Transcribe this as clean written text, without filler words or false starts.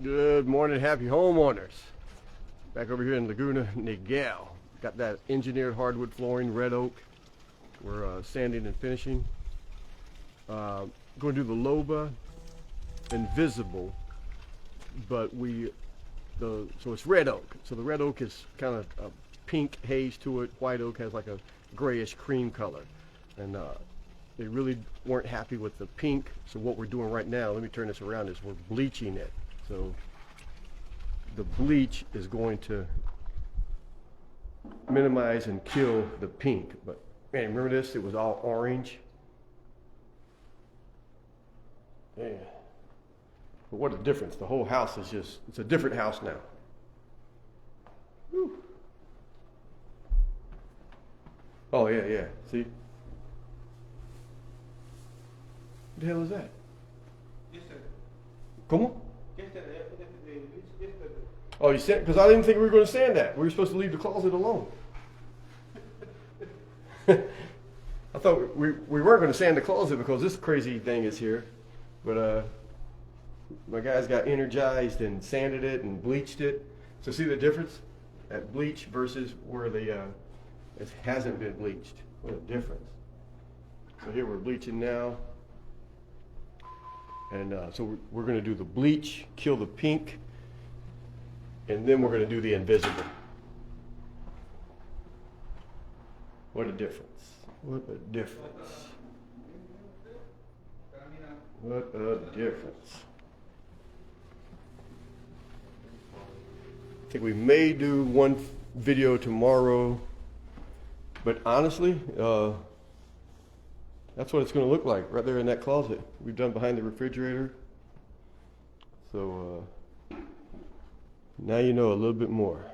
Good morning, happy homeowners. Back over here in Laguna Niguel. Got that engineered hardwood flooring, red oak. We're sanding and finishing. Going to do the Loba Invisible, but so it's red oak. So the red oak is kind of a pink haze to it. White oak has like a grayish cream color. And they really weren't happy with the pink. So what we're doing right now, let me turn this around, is we're bleaching it. So the bleach is going to minimize and kill the pink. But man, remember this? It was all orange. Yeah. But what a difference. The whole house is it's a different house now. Whew. Oh yeah, yeah. See? What the hell is that? ¿Cómo? Oh, you said, because I didn't think we were going to sand that. We were supposed to leave the closet alone. I thought we weren't going to sand the closet because this crazy thing is here. But my guys got energized and sanded it and bleached it. So see the difference? That bleach versus where it hasn't been bleached. What a difference. So here we're bleaching now. And so we're going to do the bleach, kill the pink, and then we're going to do the invisible. What a difference. What a difference. What a difference. I think we may do one video tomorrow, but honestly, that's what it's going to look like right there in that closet. We've done behind the refrigerator. So now you know a little bit more.